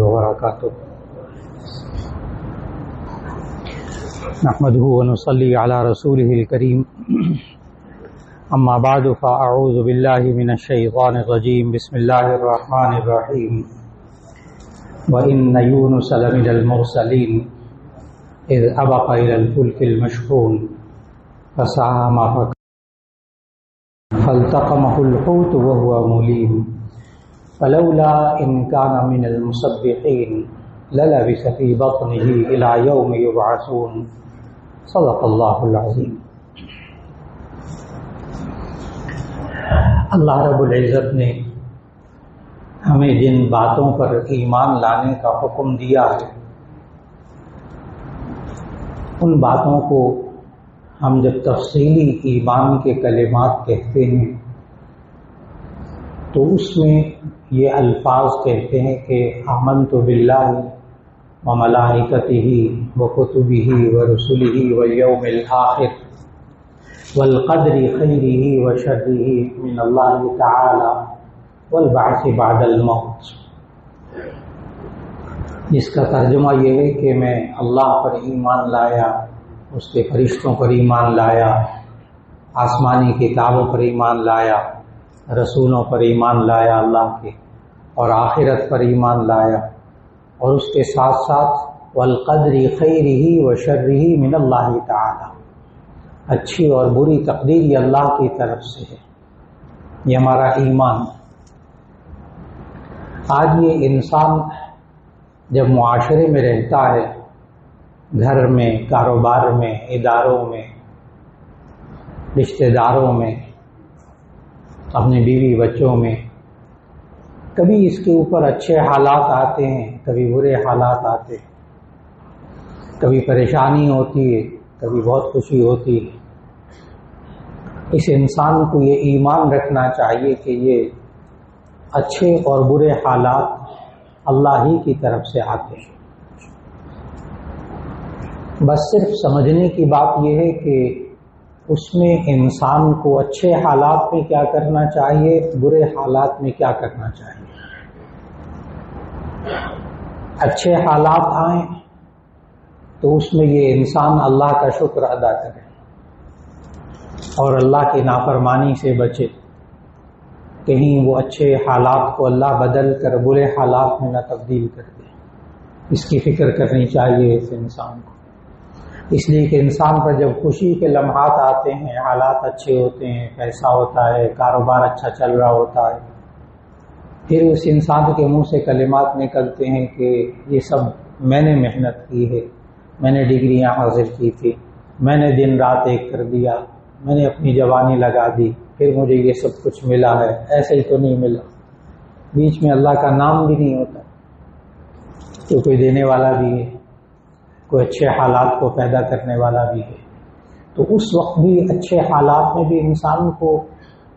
وبركاته نحمده ونصلي على رسوله الكريم أما بعد فأعوذ بالله من الشيطان الرجيم بسم الله الرحمن الرحيم وإن يونس لمن المرسلين إذ أبق إلى الفلك المشحون فساهم فالتقمه الحوت وهو مليم فلولا إن كان من المسبحين للبث في بطنه إلى يوم يبعثون صدق الله العظيم۔ اللہ رب العزت نے ہمیں جن باتوں پر ایمان لانے کا حکم دیا ہے ان باتوں کو ہم جب تفصیلی ایمان کے کلمات کہتے ہیں تو اس میں یہ الفاظ کہتے ہیں کہ آمنت باللہ وملائکتہ وکتبہ ورسلہ والیوم الآخر والقدر خیرہ وشرہ من اللہ تعالی والبعث بعد الموت، جس کا ترجمہ یہ ہے کہ میں اللہ پر ایمان لایا، اس کے فرشتوں پر ایمان لایا، آسمانی کتابوں پر ایمان لایا، رسولوں پر ایمان لایا اللہ کے، اور آخرت پر ایمان لایا، اور اس کے ساتھ ساتھ والقدر خیرہ وشرہ من اللہ تعالی، اچھی اور بری تقدیر یہ اللہ کی طرف سے ہے، یہ ہمارا ایمان۔ آج یہ انسان جب معاشرے میں رہتا ہے، گھر میں، کاروبار میں، اداروں میں، رشتہ داروں میں، اپنے بیوی بچوں میں، کبھی اس کے اوپر اچھے حالات آتے ہیں، کبھی برے حالات آتے ہیں، کبھی پریشانی ہوتی ہے، کبھی بہت خوشی ہوتی ہے۔ اس انسان کو یہ ایمان رکھنا چاہیے کہ یہ اچھے اور برے حالات اللہ ہی کی طرف سے آتے ہیں۔ بس صرف سمجھنے کی بات یہ ہے کہ اس میں انسان کو اچھے حالات میں کیا کرنا چاہیے، برے حالات میں کیا کرنا چاہیے۔ اچھے حالات آئیں تو اس میں یہ انسان اللہ کا شکر ادا کرے اور اللہ کی نافرمانی سے بچے، کہیں وہ اچھے حالات کو اللہ بدل کر برے حالات میں نہ تبدیل کر دے، اس کی فکر کرنی چاہیے اس انسان کو۔ اس لیے کہ انسان پر جب خوشی کے لمحات آتے ہیں، حالات اچھے ہوتے ہیں، پیسہ ہوتا ہے، کاروبار اچھا چل رہا ہوتا ہے، پھر اس انسان کے منہ سے کلمات نکلتے ہیں کہ یہ سب میں نے محنت کی ہے، میں نے ڈگریاں حاصل کی تھی، میں نے دن رات ایک کر دیا، میں نے اپنی جوانی لگا دی، پھر مجھے یہ سب کچھ ملا ہے، ایسے ہی تو نہیں ملا۔ بیچ میں اللہ کا نام بھی نہیں ہوتا کہ کوئی دینے والا بھی ہے، کوئی اچھے حالات کو پیدا کرنے والا بھی ہے۔ تو اس وقت بھی اچھے حالات میں بھی انسان کو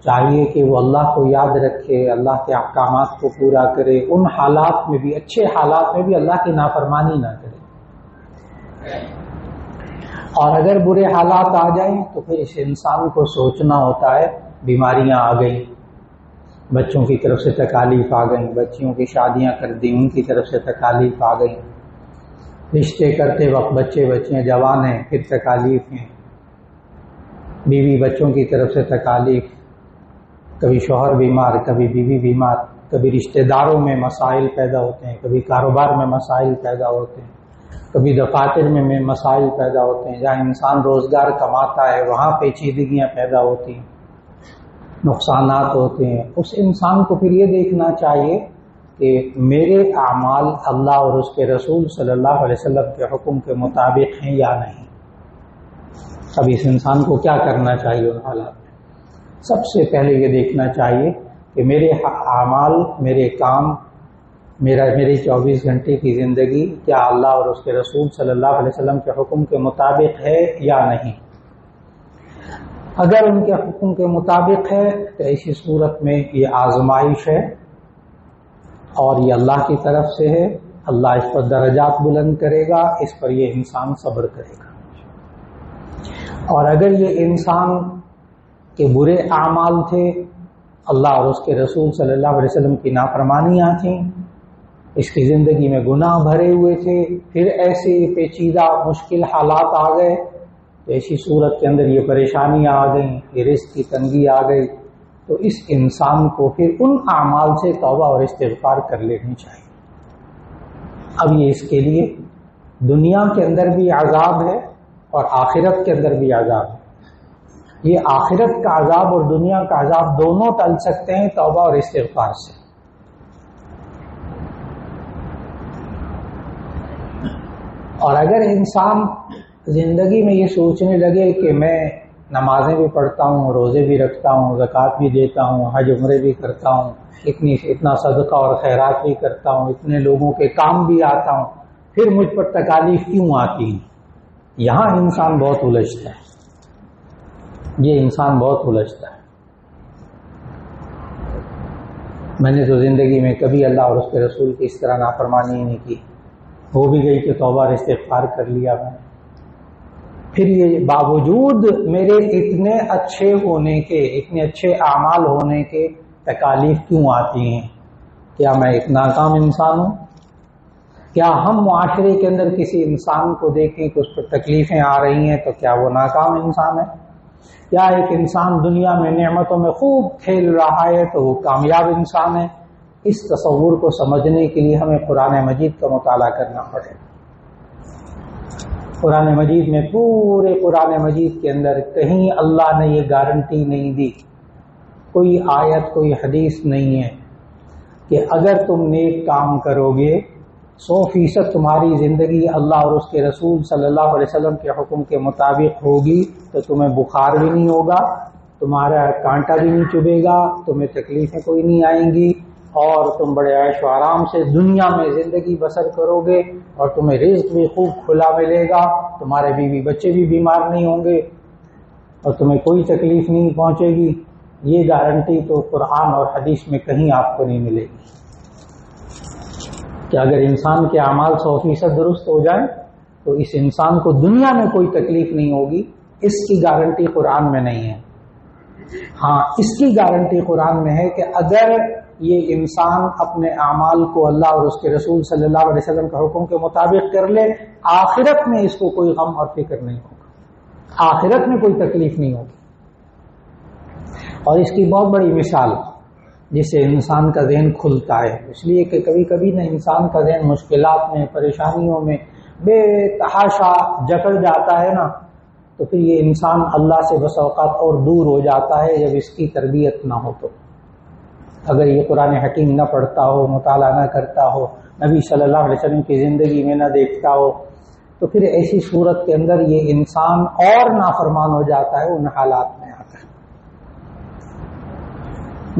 چاہیے کہ وہ اللہ کو یاد رکھے، اللہ کے احکامات کو پورا کرے، ان حالات میں بھی، اچھے حالات میں بھی اللہ کی نافرمانی نہ کرے۔ اور اگر برے حالات آ جائیں تو پھر اس انسان کو سوچنا ہوتا ہے، بیماریاں آ گئیں، بچوں کی طرف سے تکالیف آ گئیں، بچیوں کی شادیاں کر دی، ان کی طرف سے تکالیف آ گئیں، رشتے کرتے وقت بچے بچیاں جوان ہیں، پھر تکالیف ہیں، بیوی بچوں کی طرف سے تکالیف، کبھی شوہر بیمار، کبھی بیوی بیمار، کبھی رشتہ داروں میں مسائل پیدا ہوتے ہیں، کبھی کاروبار میں مسائل پیدا ہوتے ہیں، کبھی دفاتر میں مسائل پیدا ہوتے ہیں، جہاں انسان روزگار کماتا ہے وہاں پیچیدگیاں پیدا ہوتی ہیں، نقصانات ہوتے ہیں۔ اس انسان کو پھر یہ دیکھنا چاہیے کہ میرے اعمال اللہ اور اس کے رسول صلی اللہ علیہ وسلم کے حکم کے مطابق ہیں یا نہیں۔ اب اس انسان کو کیا کرنا چاہیے ان حالات میں؟ سب سے پہلے یہ دیکھنا چاہیے کہ میرے اعمال، میرے کام، میری 24 گھنٹے کی زندگی کیا اللہ اور اس کے رسول صلی اللہ علیہ وسلم کے حکم کے مطابق ہے یا نہیں۔ اگر ان کے حکم کے مطابق ہے تو ایسی صورت میں یہ آزمائش ہے اور یہ اللہ کی طرف سے ہے، اللہ اس پر درجات بلند کرے گا، اس پر یہ انسان صبر کرے گا۔ اور اگر یہ انسان کے برے اعمال تھے، اللہ اور اس کے رسول صلی اللہ علیہ وسلم کی نافرمانیاں تھیں، اس کی زندگی میں گناہ بھرے ہوئے تھے، پھر ایسے پیچیدہ مشکل حالات آ گئے تو ایسی صورت کے اندر یہ پریشانیاں آ گئیں، یہ رزق کی تنگی آ گئی، تو اس انسان کو پھر ان اعمال سے توبہ اور استغفار کر لینی چاہیے۔ اب یہ اس کے لیے دنیا کے اندر بھی عذاب ہے اور آخرت کے اندر بھی عذاب ہے۔ یہ آخرت کا عذاب اور دنیا کا عذاب دونوں ٹل سکتے ہیں توبہ اور استغفار سے۔ اور اگر انسان زندگی میں یہ سوچنے لگے کہ میں نمازیں بھی پڑھتا ہوں، روزے بھی رکھتا ہوں، زکوٰۃ بھی دیتا ہوں، حج عمرے بھی کرتا ہوں، اتنا صدقہ اور خیرات بھی کرتا ہوں، اتنے لوگوں کے کام بھی آتا ہوں، پھر مجھ پر تکالیف کیوں آتی ہیں؟ یہاں انسان بہت الجھتا ہے، یہ انسان بہت الجھتا ہے۔ میں نے تو زندگی میں کبھی اللہ اور اس کے رسول کی اس طرح نافرمانی نہیں کی، ہو بھی گئی کہ توبہ اور استغفار کر لیا میں نے، پھر یہ باوجود میرے اتنے اچھے ہونے کے، اتنے اچھے اعمال ہونے کے تکالیف کیوں آتی ہیں؟ کیا میں ایک ناکام انسان ہوں؟ کیا ہم معاشرے کے اندر کسی انسان کو دیکھیں کہ اس پر تکلیفیں آ رہی ہیں تو کیا وہ ناکام انسان ہے؟ یا ایک انسان دنیا میں نعمتوں میں خوب کھیل رہا ہے تو وہ کامیاب انسان ہے؟ اس تصور کو سمجھنے کے لیے ہمیں قرآن مجید کا مطالعہ کرنا پڑے گا۔ قرآن مجید میں، پورے قرآن مجید کے اندر کہیں اللہ نے یہ گارنٹی نہیں دی، کوئی آیت کوئی حدیث نہیں ہے کہ اگر تم نیک کام کرو گے 100% تمہاری زندگی اللہ اور اس کے رسول صلی اللہ علیہ وسلم کے حکم کے مطابق ہوگی تو تمہیں بخار بھی نہیں ہوگا، تمہارا کانٹا بھی نہیں چبھے گا، تمہیں تکلیفیں کوئی نہیں آئیں گی، اور تم بڑے عیش و آرام سے دنیا میں زندگی بسر کرو گے، اور تمہیں رزق بھی خوب کھلا ملے گا، تمہارے بیوی بچے بھی بیمار نہیں ہوں گے، اور تمہیں کوئی تکلیف نہیں پہنچے گی۔ یہ گارنٹی تو قرآن اور حدیث میں کہیں آپ کو نہیں ملے گی کہ اگر انسان کے اعمال 100% درست ہو جائیں تو اس انسان کو دنیا میں کوئی تکلیف نہیں ہوگی، اس کی گارنٹی قرآن میں نہیں ہے۔ ہاں، اس کی گارنٹی قرآن میں ہے کہ اگر یہ انسان اپنے اعمال کو اللہ اور اس کے رسول صلی اللہ علیہ وسلم کے حکم کے مطابق کر لے، آخرت میں اس کو کوئی غم اور فکر نہیں ہوگا، آخرت میں کوئی تکلیف نہیں ہوگی۔ اور اس کی بہت بڑی مثال جس سے انسان کا ذہن کھلتا ہے، اس لیے کہ کبھی کبھی نہ انسان کا ذہن مشکلات میں، پریشانیوں میں بے تحاشا جکڑ جاتا ہے نا، تو پھر یہ انسان اللہ سے بس اوقات اور دور ہو جاتا ہے جب اس کی تربیت نہ ہو تو۔ اگر یہ قرآن حکیم نہ پڑھتا ہو، مطالعہ نہ کرتا ہو، نبی صلی اللہ علیہ وسلم کی زندگی میں نہ دیکھتا ہو، تو پھر ایسی صورت کے اندر یہ انسان اور نافرمان ہو جاتا ہے ان حالات میں آ کر۔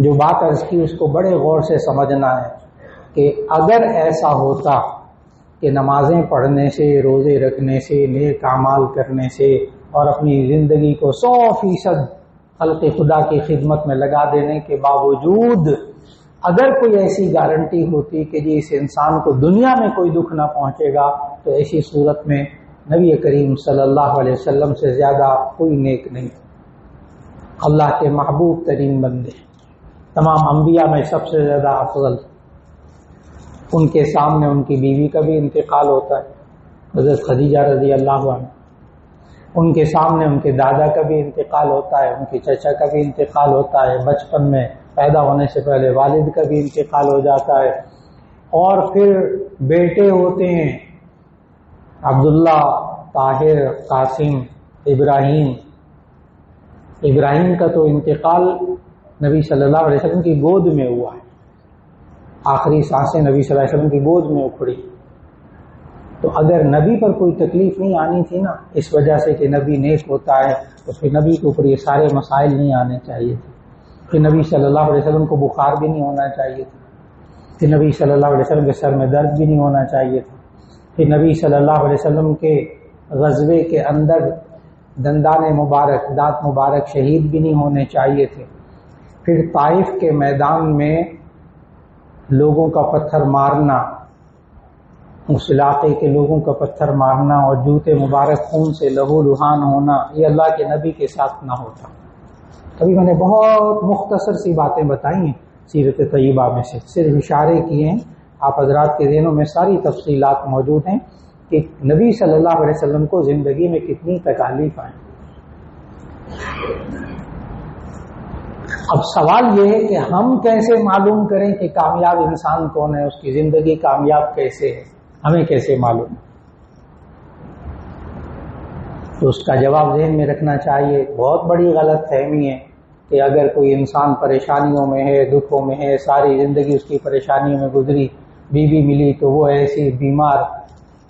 جو بات عرض کی اس کو بڑے غور سے سمجھنا ہے کہ اگر ایسا ہوتا کہ نمازیں پڑھنے سے، روزے رکھنے سے، نیک اعمال کرنے سے اور اپنی زندگی کو 100% خلق خدا کی خدمت میں لگا دینے کے باوجود اگر کوئی ایسی گارنٹی ہوتی کہ جی اس انسان کو دنیا میں کوئی دکھ نہ پہنچے گا، تو ایسی صورت میں نبی کریم صلی اللہ علیہ وسلم سے زیادہ کوئی نیک نہیں، اللہ کے محبوب ترین بندے، تمام انبیاء میں سب سے زیادہ افضل، ان کے سامنے ان کی بیوی کا بھی انتقال ہوتا ہے، حضرت خدیجہ رضی اللہ عنہ، ان کے سامنے ان کے دادا کا بھی انتقال ہوتا ہے، ان کے چچا کا بھی انتقال ہوتا ہے، بچپن میں پیدا ہونے سے پہلے والد کا بھی انتقال ہو جاتا ہے، اور پھر بیٹے ہوتے ہیں عبداللہ، طاہر، قاسم، ابراہیم کا تو انتقال نبی صلی اللہ علیہ وسلم کی گود میں ہوا ہے، آخری سانسیں نبی صلی اللہ علیہ وسلم کی گود میں اکھڑی۔ تو اگر نبی پر کوئی تکلیف نہیں آنی تھی نا، اس وجہ سے کہ نبی نیک ہوتا ہے، تو پھر نبی کے اوپر یہ سارے مسائل نہیں آنے چاہیے تھے، پھر نبی صلی اللہ علیہ وسلم کو بخار بھی نہیں ہونا چاہیے تھا، پھر نبی صلی اللہ علیہ وسلم کے سر میں درد بھی نہیں ہونا چاہیے تھا، پھر نبی صلی اللہ علیہ وسلم کے غزوے کے اندر دندان مبارک، دانت مبارک شہید بھی نہیں ہونے چاہیے تھے، پھر طائف کے میدان میں لوگوں کا پتھر مارنا، اس علاقے کے لوگوں کا پتھر مارنا اور جوتے مبارک خون سے لہو لہان ہونا، یہ اللہ کے نبی کے ساتھ نہ ہوتا۔ ابھی میں نے بہت مختصر سی باتیں بتائی ہیں سیرت طیبہ میں سے، صرف اشارے کیے ہیں، آپ حضرات کے ذہنوں میں ساری تفصیلات موجود ہیں کہ نبی صلی اللہ علیہ وسلم کو زندگی میں کتنی تکالیف آئیں۔ اب سوال یہ ہے کہ ہم کیسے معلوم کریں کہ کامیاب انسان کون ہے، اس کی زندگی کامیاب کیسے ہے، ہمیں کیسے معلوم؟ تو اس کا جواب ذہن میں رکھنا چاہیے۔ بہت بڑی غلط فہمی ہے کہ اگر کوئی انسان پریشانیوں میں ہے، دکھوں میں ہے، ساری زندگی اس کی پریشانیوں میں گزری، بیوی ملی تو وہ ایسی بیمار،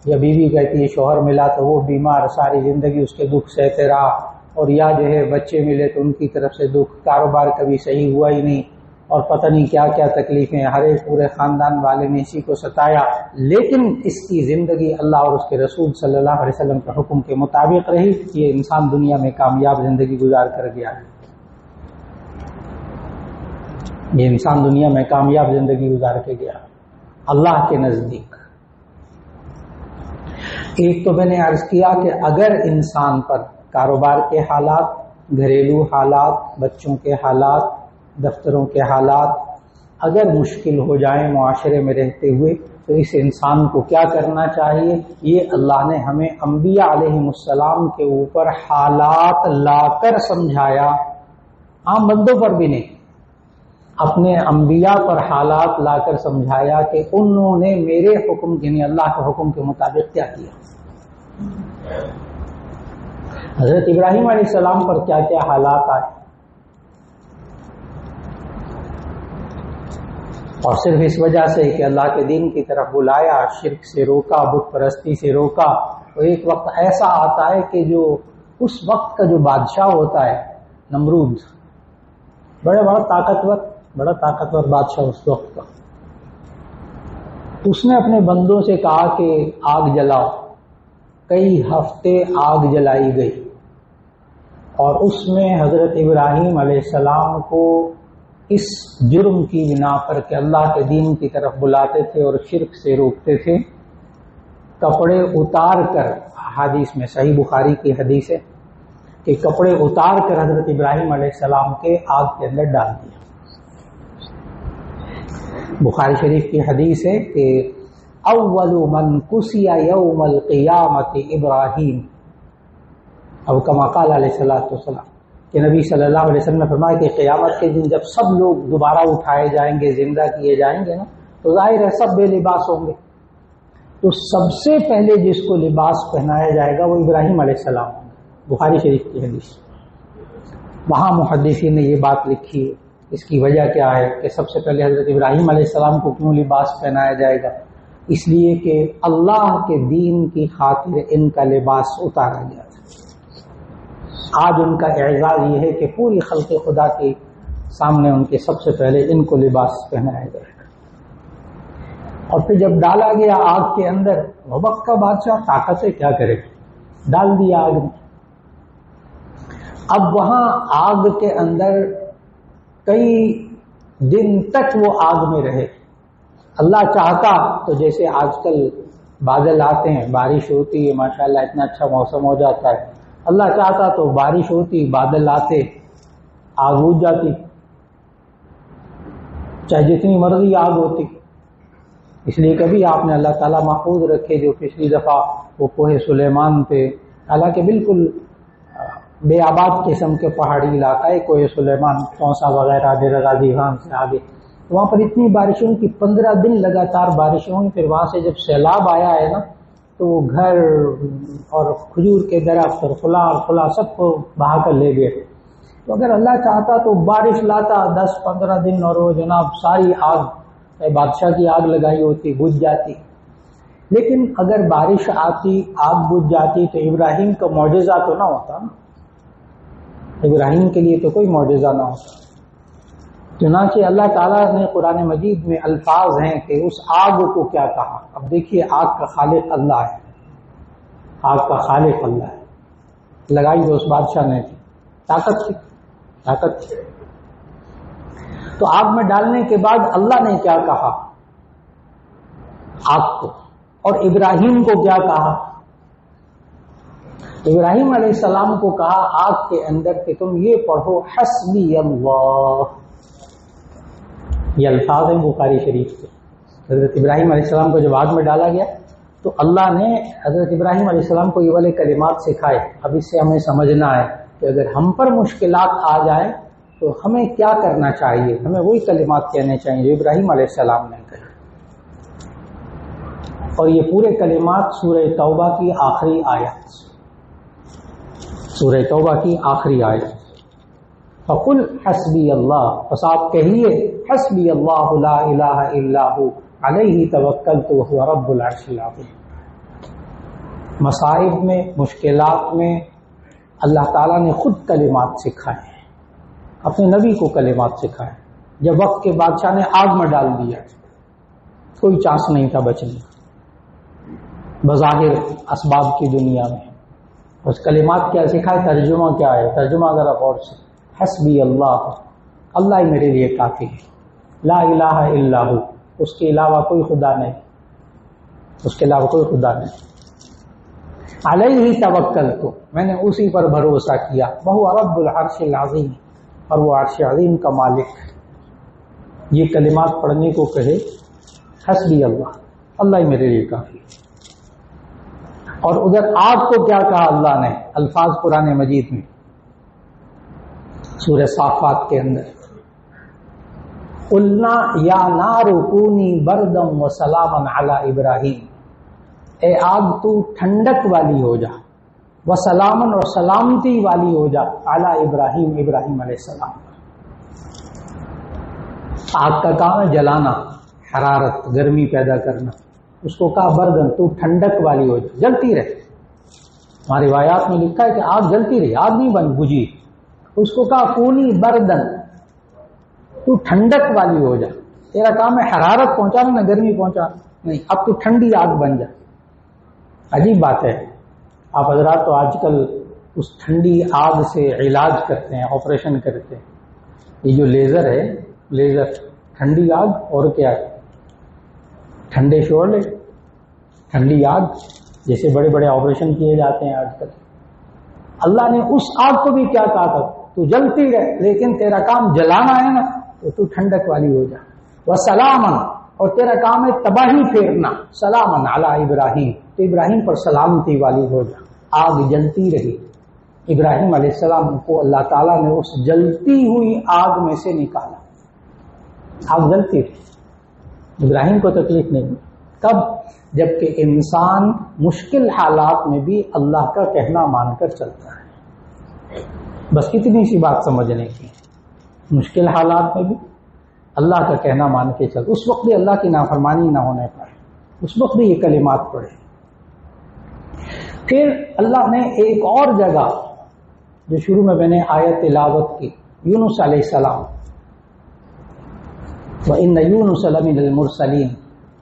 یا بیوی کہتی ہے شوہر ملا تو وہ بیمار، ساری زندگی اس کے دکھ سہتے رہا، اور یا جو ہے بچے ملے تو ان کی طرف سے دکھ، کاروبار کبھی صحیح ہوا ہی نہیں، اور پتہ نہیں کیا کیا تکلیفیں، ہر ایک پورے خاندان والے نے اسی کو ستایا، لیکن اس کی زندگی اللہ اور اس کے رسول صلی اللہ علیہ وسلم کے حکم کے مطابق رہی، یہ انسان دنیا میں کامیاب زندگی گزار کر گیا ہے۔ یہ انسان دنیا میں کامیاب زندگی گزار کے گیا اللہ کے نزدیک۔ ایک تو میں نے عرض کیا کہ اگر انسان پر کاروبار کے حالات، گھریلو حالات، بچوں کے حالات، دفتروں کے حالات اگر مشکل ہو جائیں معاشرے میں رہتے ہوئے، تو اس انسان کو کیا کرنا چاہیے؟ یہ اللہ نے ہمیں انبیاء علیہ السلام کے اوپر حالات لا کر سمجھایا، عام بندوں پر بھی نہیں، اپنے انبیاء پر حالات لا کر سمجھایا کہ انہوں نے میرے حکم یعنی اللہ کے حکم کے مطابق کیا کیا۔ حضرت ابراہیم علیہ السلام پر کیا کیا حالات آئے، اور صرف اس وجہ سے کہ اللہ کے دین کی طرف بلایا، شرک سے روکا، بت پرستی سے روکا، تو ایک وقت ایسا آتا ہے کہ جو اس وقت کا جو بادشاہ ہوتا ہے نمرود، بڑا طاقتور بادشاہ اس وقت کا، اس نے اپنے بندوں سے کہا کہ آگ جلاؤ، کئی ہفتے آگ جلائی گئی، اور اس میں حضرت ابراہیم علیہ السلام کو اس جرم کی بنا پر کہ اللہ کے دین کی طرف بلاتے تھے اور شرک سے روکتے تھے، کپڑے اتار کر، حدیث میں صحیح بخاری کی حدیث ہے کہ کپڑے اتار کر حضرت ابراہیم علیہ السلام کے آگ کے اندر ڈال دیا۔ بخاری شریف کی حدیث ہے کہ اول من کسی یوم القیامت ابراہیم، اب کما قال علیہ الصلوۃ والسلام، کہ نبی صلی اللہ علیہ وسلم نے فرمایا کہ قیامت کے دن جب سب لوگ دوبارہ اٹھائے جائیں گے، زندہ کیے جائیں گے نا، تو ظاہر ہے سب بے لباس ہوں گے، تو سب سے پہلے جس کو لباس پہنایا جائے گا وہ ابراہیم علیہ السلام ہوں گے، بخاری شریف کی حدیث۔ وہاں محدثین نے یہ بات لکھی ہے، اس کی وجہ کیا ہے کہ سب سے پہلے حضرت ابراہیم علیہ السلام کو کیوں لباس پہنایا جائے گا؟ اس لیے کہ اللہ کے دین کی خاطر ان کا لباس اتارا گیا تھا۔ آج ان کا اعزاز یہ ہے کہ پوری خلق خدا کے سامنے ان کے سب سے پہلے ان کو لباس پہنایا جائے گا، اور پھر جب ڈالا گیا آگ کے اندر، وہ وقت کا بادشاہ طاقت سے کیا کرے، ڈال دیا آگ میں۔ اب وہاں آگ کے اندر کئی دن تک وہ آگ میں رہے۔ اللہ چاہتا تو جیسے آج کل بادل آتے ہیں، بارش ہوتی ہے، ماشاءاللہ اتنا اچھا موسم ہو جاتا ہے، اللہ چاہتا تو بارش ہوتی، بادل آتے، آگ بجھ جاتی، چاہے جتنی مرضی آگ ہوتی۔ اس لیے کبھی آپ نے اللہ تعالیٰ محفوظ رکھے جو پچھلی دفعہ وہ کوہ سلیمان پہ، حالانکہ بالکل بے آباد قسم کے پہاڑی علاقہ ہے کوہ سلیمان، چونسا وغیرہ، ڈیرہ غازی خان سے آگے، وہاں پر اتنی بارشوں کی 15 دن لگاتار بارشیں ہوئی، پھر وہاں سے جب سیلاب آیا ہے نا تو وہ گھر اور کھجور کے درخت اور فلاں سب کو بہا کر لے گئے۔ تو اگر اللہ چاہتا تو بارش لاتا 10-15 دن اور وہ جناب ساری آگ، بادشاہ کی آگ لگائی ہوتی، بجھ جاتی۔ لیکن اگر بارش آتی، آگ بجھ جاتی تو ابراہیم کا معجزہ تو نہ ہوتا، ابراہیم کے لیے تو کوئی معجزہ نہ ہوتا۔ چنانچہ اللہ تعالیٰ نے قرآن مجید میں الفاظ ہیں کہ اس آگ کو کیا کہا۔ اب دیکھیے آگ کا خالق اللہ ہے، آگ کا خالق اللہ ہے، لگائی تو اس بادشاہ نے تھی، طاقت تھی۔ تو آگ میں ڈالنے کے بعد اللہ نے کیا کہا آگ کو، اور ابراہیم کو کیا کہا؟ ابراہیم علیہ السلام کو کہا آگ کے اندر کہ تم یہ پڑھو حسبی اللہ، یہ الفاظ ہیں بخاری شریف کے، حضرت ابراہیم علیہ السلام کو جب آگ میں ڈالا گیا تو اللہ نے حضرت ابراہیم علیہ السلام کو یہ والے کلمات سکھائے. اب اس سے ہمیں سمجھنا ہے کہ اگر ہم پر مشکلات آ جائیں تو ہمیں کیا کرنا چاہیے. ہمیں وہی کلمات کہنے چاہیے جو ابراہیم علیہ السلام نے کہے. اور یہ پورے کلمات سورہ توبہ کی آخری آیت، سورہ توبہ کی آخری آیت. فقل حسبی اللہ، بس آپ کہیے حسبی اللہ لا الہ الا ہو علیہ توکلت وہو رب العرش العظیم. مصائب میں، مشکلات میں اللہ تعالیٰ نے خود کلمات سکھائے ہیں، اپنے نبی کو کلمات سکھائے. جب وقت کے بادشاہ نے آگ میں ڈال دیا، کوئی چانس نہیں تھا بچنے بظاہر اسباب کی دنیا میں. اس کلمات کیا سکھائے، ترجمہ کیا ہے، ترجمہ ذرا غور سے. حسبی اللہ، اللہ ہی میرے لیے کافی ہے. لا الہ الا ہو، اس کے علاوہ کوئی خدا نہیں، اس کے علاوہ کوئی خدا نہیں. علیہ توکلت، میں نے اسی پر بھروسہ کیا. وہو رب العرش العظیم، اور وہ عرش عظیم کا مالک ہے. یہ کلمات پڑھنے کو کہے حسبی اللہ، اللہ ہی میرے لیے کافی ہے. اور ادھر آگ کو کیا کہا اللہ نے، الفاظ قرآن مجید میں سورہ صافات کے اندر، قلنا یا نار کونی بردم و سلاما علی ابراہیم، اے آگ تو ٹھنڈک والی ہو جا، و سلامن، اور سلامتی والی ہو جا، علی ابراہیم، ابراہیم علیہ السلام. آگ کا کام ہے جلانا، حرارت، گرمی پیدا کرنا. اس کو کہا بردن، تو ٹھنڈک والی ہو جا، جلتی رہے. ہماری روایات میں لکھا ہے کہ آگ جلتی رہی، آگ نہیں بن بجھی. اس کو کہا کونی بردن، تو ٹھنڈک والی ہو جا. تیرا کام ہے حرارت پہنچانا، نہ گرمی پہنچانا. نہیں، اب تو ٹھنڈی آگ بن جا. عجیب بات ہے، آپ حضرات تو آج کل اس ٹھنڈی آگ سے علاج کرتے ہیں، آپریشن کرتے ہیں. یہ جو لیزر ہے، لیزر، ٹھنڈی آگ اور کیا ہے، ٹھنڈے شعلے، ٹھنڈی آگ، جیسے بڑے بڑے آپریشن کیے جاتے ہیں آج کل. اللہ نے اس آگ کو بھی کیا کہا تھا، تو جلتی رہے، لیکن تیرا کام جلانا ہے نا، تو ٹھنڈک والی ہو جا. وسلامن، اور تیرا کام ہے تباہی پھیرنا، سلامن علی ابراہیم، تو ابراہیم پر سلامتی والی ہو جا. آگ جلتی رہی. ابراہیم علیہ السلام کو اللہ تعالیٰ نے اس جلتی ہوئی آگ میں سے نکالا. آگ جلتی رہی، ابراہیم کو تکلیف نہیں ہوئی. کب؟ جبکہ انسان مشکل حالات میں بھی اللہ کا کہنا مان کر چلتا ہے. بس کتنی سی بات سمجھنے کی، مشکل حالات میں بھی اللہ کا کہنا مان کے چل. اس وقت بھی اللہ کی نافرمانی نہ ہونے پائے، اس وقت بھی یہ کلمات پڑھے. پھر اللہ نے ایک اور جگہ جو شروع میں نے آیت تلاوت کی، یونس علیہ السلام، وَإِنَّ يُونُسَ لَمِنَ الْمُرْسَلِينَ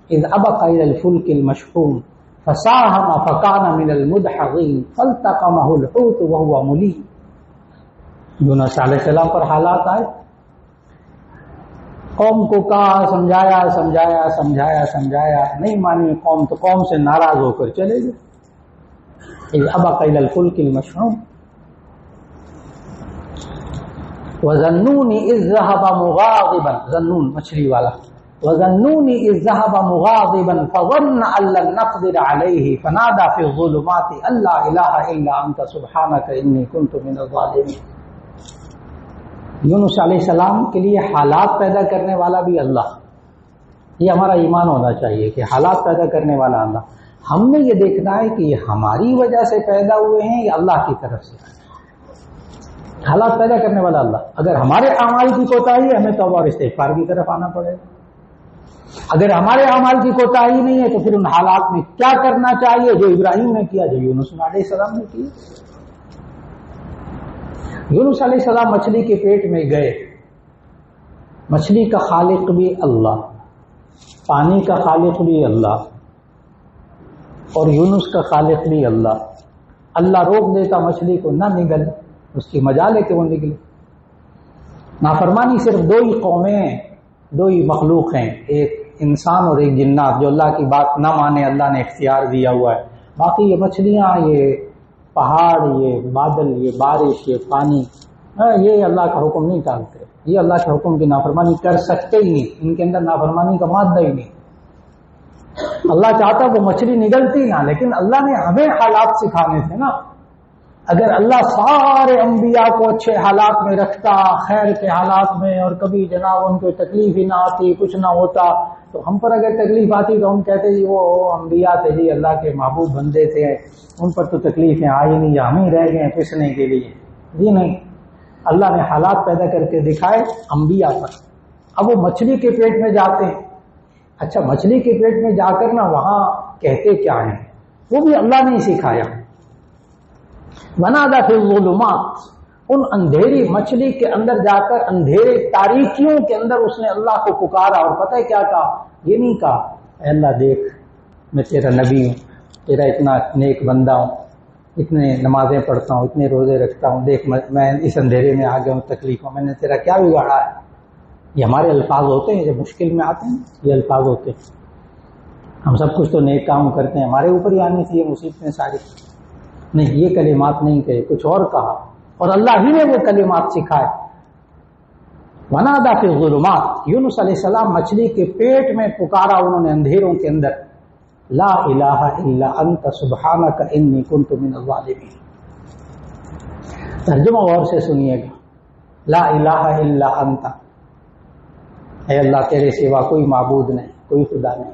إِذْ أَبَقَ إِلَى الْفُلْكِ الْمَشْحُونِ فَسَاهَمَ فَكَانَ مِنَ الْمُدْحَضِينَ فَالْتَقَمَهُ الْحُوتُ وَهُوَ مُلِيمٌ. یونس علیہ السلام پر حالات آئے، قوم کو کہا، سمجھایا، نہیں مانی قوم تو قوم سے ناراض ہو کر چلے گئے. اذ ابق الى الفلك المشحون وظنون اذ ذهب مغاضبا، ظنون مچھلی والا، وظنون اذ ذهب مغاضبا فظن ان لن نقدر عليه فنادى في الظلمات ان لا اله الا انت سبحانك اني كنت من الظالمين. یونس علیہ السلام کے لیے حالات پیدا کرنے والا بھی اللہ. یہ ہمارا ایمان ہونا چاہیے کہ حالات پیدا کرنے والا اللہ. ہم نے یہ دیکھنا ہے کہ یہ ہماری وجہ سے پیدا ہوئے ہیں یا اللہ کی طرف سے. حالات پیدا کرنے والا اللہ. اگر ہمارے اعمال کی کوتاہی ہے، ہمیں توبہ اور استغفار کی طرف آنا پڑے گا. اگر ہمارے اعمال کی کوتاہی نہیں ہے تو پھر ان حالات میں کیا کرنا چاہیے جو ابراہیم نے کیا، جو یونس علیہ السلام نے کیا. یونس علیہ السلام مچھلی کے پیٹ میں گئے. مچھلی کا خالق بھی اللہ، پانی کا خالق بھی اللہ، اور یونس کا خالق بھی اللہ. اللہ روک دیتا مچھلی کو نہ نگل، اس کی مجال ہے کہ وہ نکلے. نافرمانی صرف دو ہی قومیں ہیں، دو ہی مخلوق ہیں، ایک انسان اور ایک جنات، جو اللہ کی بات نہ مانے اللہ نے اختیار دیا ہوا ہے. باقی یہ مچھلیاں، یہ پہاڑ، یہ بادل، یہ بارش، یہ پانی، یہ اللہ کا حکم نہیں ٹالتے. یہ اللہ کے حکم کی نافرمانی کر سکتے ہی نہیں، ان کے اندر نافرمانی کا مادہ ہی نہیں. اللہ چاہتا وہ مچھلی نگلتی نہ، لیکن اللہ نے ہمیں حالات سکھانے تھے نا۔ اگر اللہ سارے انبیاء کو اچھے حالات میں رکھتا، خیر کے حالات میں، اور کبھی جناب ان کو تکلیف ہی نہ آتی، کچھ نہ ہوتا، تو ہم پر اگر تکلیف آتی تو ہم کہتے جی وہ انبیاء تھے جی، اللہ کے محبوب بندے تھے، ان پر تو تکلیفیں آئی نہیں، ہم ہی رہ گئے پسنے کے لیے۔ جی نہیں، اللہ نے حالات پیدا کر کے دکھائے انبیاء پر۔ اب وہ مچھلی کے پیٹ میں جاتے ہیں، اچھا مچھلی کے پیٹ میں جا کر نا وہاں کہتے کیا ہیں وہ بھی اللہ نے سکھایا۔ ونادى في الظلمات، ان اندھیری مچھلی کے اندر جا کر اندھیرے تاریکیوں کے اندر اس نے اللہ کو پکارا، اور پتہ ہے کیا کہا؟ یہ نہیں کہا اے اللہ دیکھ میں تیرا نبی ہوں، تیرا اتنا نیک بندہ ہوں، اتنے نمازیں پڑھتا ہوں، اتنے روزے رکھتا ہوں، دیکھ میں اس اندھیرے میں آ گیا ہوں تکلیفوں، میں نے تیرا کیا بگاڑا ہے؟ یہ ہمارے الفاظ ہوتے ہیں جب مشکل میں آتے ہیں، یہ الفاظ ہوتے ہیں۔ ہم سب کچھ تو نیک کام کرتے ہیں، ہمارے اوپر ہی آنی چاہیے مصیبتیں ساری۔ نہیں، یہ کلمات نہیں کہے، کچھ اور کہا، اور اللہ ہی نے وہ کلمات سکھائے۔ ونادى في الظلمات، یونس علیہ السلام مچھلی کے پیٹ میں پکارا انہوں نے اندھیروں کے اندر، لا الہ الا انت سبحانک انی کنت من الظالمین۔ ترجمہ غور سے سنیے گا، لا الہ الا انت، اے اللہ تیرے سوا کوئی معبود نہیں، کوئی خدا نہیں،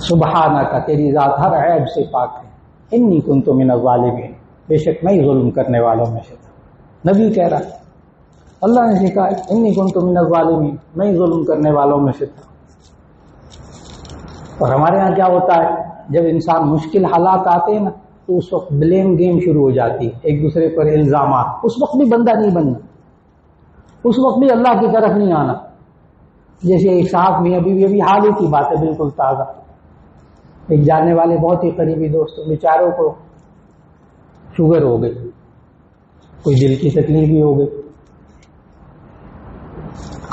سبحانک تیری ذات ہر عیب سے پاک ہے، انی کنت من الظالمین، بے شک میں ظلم کرنے والوں میں سے تھا۔ نبی کہہ رہا ہے، اللہ نے سکھا ہے انی کنت من الظالمین، میں ظلم کرنے والوں میں سے تھا۔ اور ہمارے ہاں کیا ہوتا ہے جب انسان مشکل حالات آتے ہیں نا تو اس وقت بلیم گیم شروع ہو جاتی ہے، ایک دوسرے پر الزامات۔ اس وقت بھی بندہ نہیں بننا، اس وقت بھی اللہ کی طرف نہیں آنا۔ جیسے ایک صاحب میں ابھی حال ہی کی بات ہے بالکل تازہ، ایک جاننے والے بہت ہی قریبی دوست بیچاروں کو شوگر ہو گئی، کوئی دل کی تکلیف بھی ہو گئی۔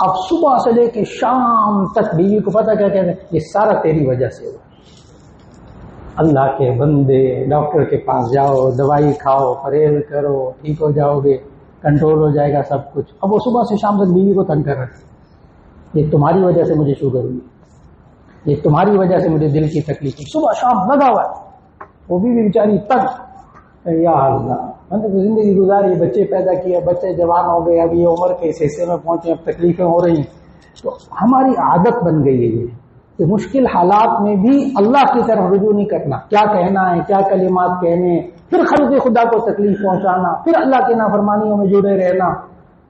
اب صبح سے لے کے شام تک بیوی کو پتہ کیا کہتے ہیں، یہ سارا تیری وجہ سے ہوا۔ اللہ کے بندے، ڈاکٹر کے پاس جاؤ، دوائی کھاؤ، پرہیز کرو، ٹھیک ہو جاؤ گے، کنٹرول ہو جائے گا سب کچھ۔ اب وہ صبح سے شام تک بیوی کو تنگ کر رہے، یہ تمہاری وجہ سے مجھے شوگر ہوئی، یہ تمہاری وجہ سے مجھے دل کی تکلیف ہے، صبح شام لگا ہوا ہے۔ وہ بھی بیچاری تنگ، یا اللہ میں نے تو زندگی گزاری، بچے پیدا کیے، بچے جوان ہو گئے، اب یہ عمر کے اس حصے میں پہنچے، اب تکلیفیں ہو رہی ہیں۔ تو ہماری عادت بن گئی ہے یہ کہ مشکل حالات میں بھی اللہ کی طرف رجوع نہیں کرنا، کیا کہنا ہے، کیا کلمات کہنے، پھر خلق خدا کو تکلیف پہنچانا، پھر اللہ کی نافرمانیوں میں جڑے رہنا۔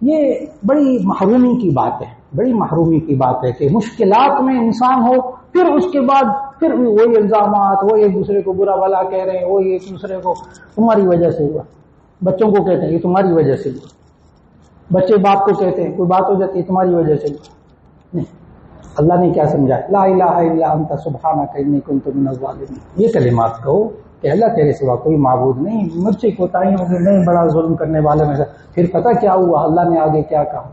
یہ بڑی محرومی کی بات ہے، بڑی محرومی کی بات ہے کہ مشکلات میں انسان ہو، پھر اس کے بعد پھر وہی الزامات، وہ ایک دوسرے کو برا بھلا کہہ رہے ہیں، وہ ایک دوسرے کو تمہاری وجہ سے ہوا۔ بچوں کو کہتے ہیں یہ تمہاری وجہ سے ہوا، بچے باپ کو کہتے ہیں کوئی بات ہو جاتی ہے تمہاری وجہ سے ہوا۔ نہیں، اللہ نے کیا سمجھا، لا الہ الا انت سبحانک انی کنت من الظالمین، یہ کلمات کہو کہ اللہ تیرے سوا کوئی معبود نہیں، مجھ سے کوتاہی ہوگی، میں بڑا ظلم کرنے والے میں سے۔ پھر پتہ کیا ہوا، اللہ نے آگے کیا کہا،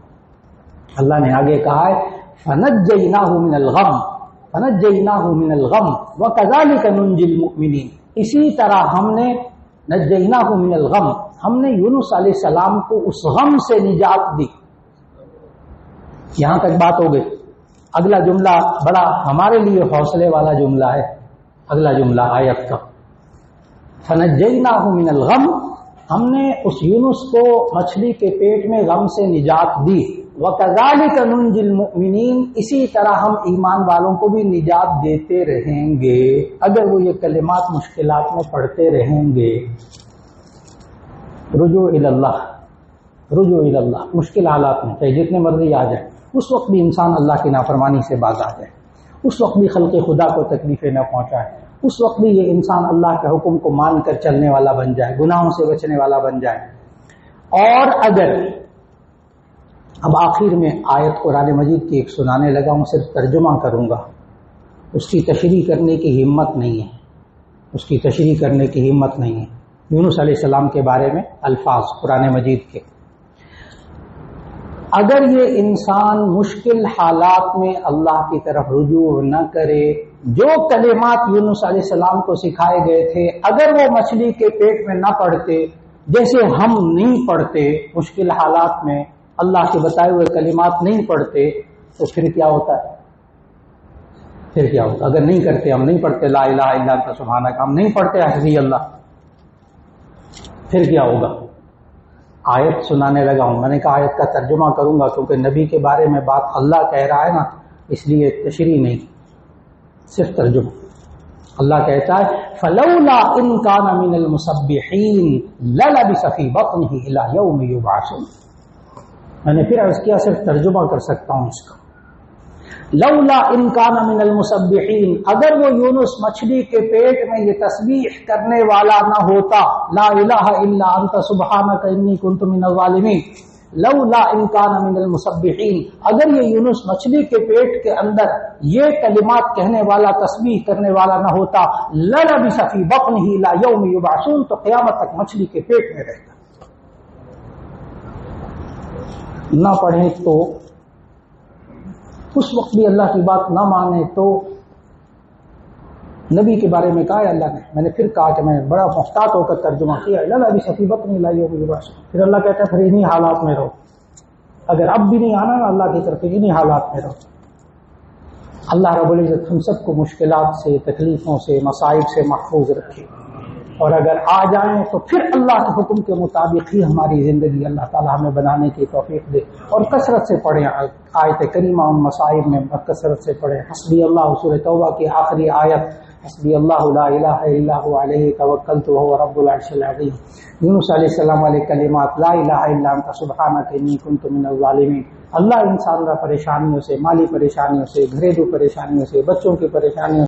اللہ نے آگے کہا ہے فنجیناہ من الغم، فنجیناہ من الغم وکذالک ننجی المؤمنین، اسی طرح ہم نے نجیناہ من الغم، ہم نے یونس علیہ السلام کو اس غم سے نجات دی۔ یہاں تک بات ہو گئی۔ اگلا جملہ بڑا ہمارے لیے حوصلے والا جملہ ہے، اگلا جملہ آیت کا، فنجیناہ من الغم، ہم نے اس یونس کو مچھلی کے پیٹ میں غم سے نجات دی، وَكَذَلِكَ نُنْجِي الْمُؤْمِنِينَ، اسی طرح ہم ایمان والوں کو بھی نجات دیتے رہیں گے اگر وہ یہ کلمات مشکلات میں پڑھتے رہیں گے۔ رجوع الی اللہ، رجوع الی اللہ، مشکل حالات میں چاہے جتنے مرضی آ جائیں، اس وقت بھی انسان اللہ کی نافرمانی سے باز آ جائے، اس وقت بھی خلق خدا کو تکلیفیں نہ پہنچائے، اس وقت بھی یہ انسان اللہ کے حکم کو مان کر چلنے والا بن جائے، گناہوں سے بچنے والا بن جائے۔ اور اگر اب آخر میں آیت قرآن مجید کی ایک سنانے لگا ہوں، صرف ترجمہ کروں گا، اس کی تشریح کرنے کی ہمت نہیں ہے، اس کی تشریح کرنے کی ہمت نہیں ہے۔ یونس علیہ السلام کے بارے میں الفاظ قرآن مجید کے، اگر یہ انسان مشکل حالات میں اللہ کی طرف رجوع نہ کرے، جو کلمات یونس علیہ السلام کو سکھائے گئے تھے اگر وہ مچھلی کے پیٹ میں نہ پڑھتے، جیسے ہم نہیں پڑھتے مشکل حالات میں، اللہ کے بتائے ہوئے کلمات نہیں پڑھتے، تو پھر کیا ہوتا ہے؟ پھر کیا ہوگا؟ اگر نہیں کرتے، ہم نہیں پڑھتے لا الہ الا انت سبحانک، ہم نہیں پڑھتے حسبی اللہ، پھر کیا ہوگا؟ آیت سنانے لگا ہوں، میں نے کہا آیت کا ترجمہ کروں گا کیونکہ نبی کے بارے میں بات اللہ کہہ رہا ہے نا، اس لیے تشریح نہیں، صرف ترجمہ۔ اللہ کہتا ہے فلولا ان کان من المسبحین للبث فی بطنہ الی یوم یبعثون۔ میں نے پھر عرض کیا صرف ترجمہ کر سکتا ہوں اس کا۔ لولا ان کان من المسبحین، اگر وہ یونس مچھلی کے پیٹ میں یہ تسبیح کرنے والا نہ ہوتا، لا الہ الا انت سبحانک انی کنت من الظالمین، لولا ان کان من المسبحین، اگر یہ یونس مچھلی کے پیٹ کے اندر یہ کلمات کہنے والا، تسبیح کرنے والا نہ ہوتا، للبث فی بطنہ الی یوم یبعثون، تو قیامت تک مچھلی کے پیٹ میں رہتا۔ نہ پڑھیں تو اس وقت بھی اللہ کی بات نہ مانے تو نبی کے بارے میں کہا ہے اللہ نے، میں نے پھر کہا کہ میں بڑا محتاط ہو کر ترجمہ کیا، للبث فی بطنہ الی یوم یبعثون۔ پھر اللہ کہتا ہے پھر انہی حالات میں رہو، اگر اب بھی نہیں آنا نا اللہ کی طرف، انہی حالات میں رہو۔ اللہ رب العزت ہم سب کو مشکلات سے، تکلیفوں سے، مصائب سے محفوظ رکھے، اور اگر آ جائیں تو پھر اللہ کے حکم کے مطابق ہی ہماری زندگی اللہ تعالیٰ ہمیں بنانے کی توفیق دے، اور کثرت سے پڑھیں آیت کریمہ ان مصائب میں، کثرت سے پڑھیں حسبی اللہ، سورہ توبہ کی آخری آیت، حسبی اللہ لا الہ الا هو علیہ توکلت وهو رب العرش العظیم۔ یونس علیہ السلام علیہ کلمات، لا الہ الا انت سبحانک انی کنت من الظالمین۔ اللہ انسان کا پریشانیوں سے، مالی پریشانیوں سے، گھریلو پریشانیوں سے، بچوں کی پریشانیوں